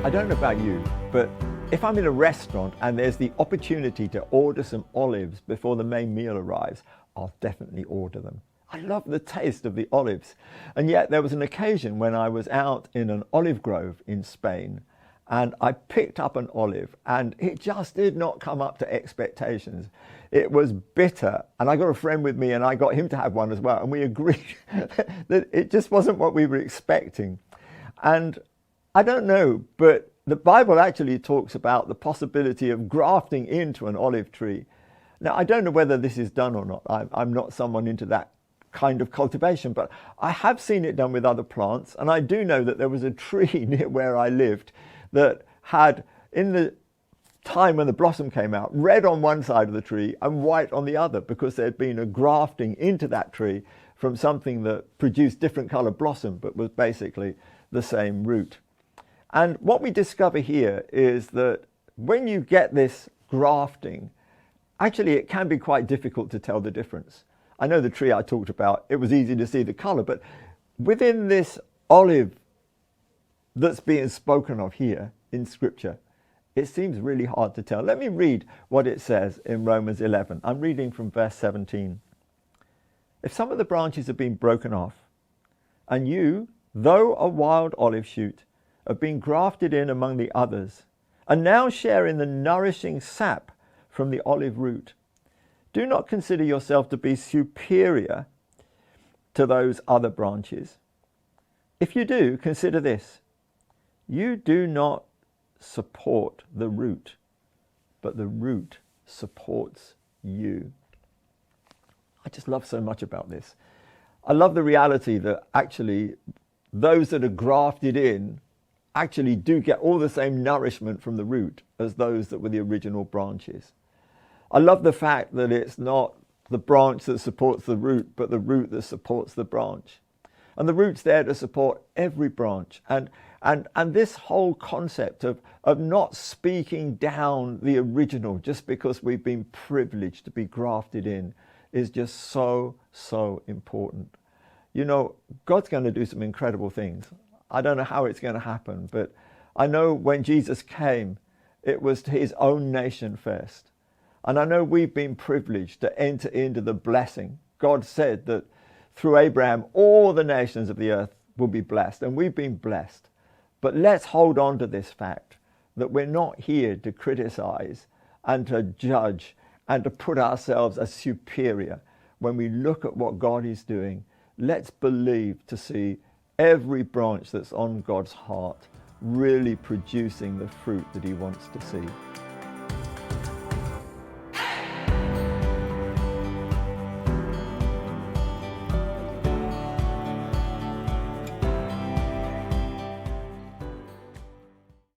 I don't know about you, but if I'm in a restaurant and there's the opportunity to order some olives before the main meal arrives, I'll definitely order them. I love the taste of the olives. And yet there was an occasion when I was out in an olive grove in Spain and I picked up an olive and it just did not come up to expectations. It was bitter, and I got a friend with me and I got him to have one as well, and we agreed that it just wasn't what we were expecting. And I don't know, but the Bible actually talks about the possibility of grafting into an olive tree. Now, I don't know whether this is done or not. I'm not someone into that kind of cultivation, but I have seen it done with other plants. And I do know that there was a tree near where I lived that had, in the time when the blossom came out, red on one side of the tree and white on the other, because there had been a grafting into that tree from something that produced different color blossom, but was basically the same root. And what we discover here is that when you get this grafting, actually it can be quite difficult to tell the difference. I know the tree I talked about, it was easy to see the color, but within this olive that's being spoken of here in Scripture, it seems really hard to tell. Let me read what it says in Romans 11. I'm reading from verse 17. If some of the branches have been broken off, and you, though a wild olive shoot, have been grafted in among the others, and now share in the nourishing sap from the olive root, do not consider yourself to be superior to those other branches. If you do, consider this: you do not support the root, but the root supports you. I just love so much about this. I love the reality that actually those that are grafted in actually do get all the same nourishment from the root as those that were the original branches. I love the fact that it's not the branch that supports the root, but the root that supports the branch. And the root's there to support every branch. And this whole concept of not speaking down the original just because we've been privileged to be grafted in is just so, so important. You know, God's going to do some incredible things. I don't know how it's going to happen, but I know when Jesus came, it was to his own nation first. And I know we've been privileged to enter into the blessing. God said that through Abraham, all the nations of the earth will be blessed, and we've been blessed. But let's hold on to this fact that we're not here to criticize and to judge and to put ourselves as superior. When we look at what God is doing, let's believe to see every branch that's on God's heart really producing the fruit that he wants to see.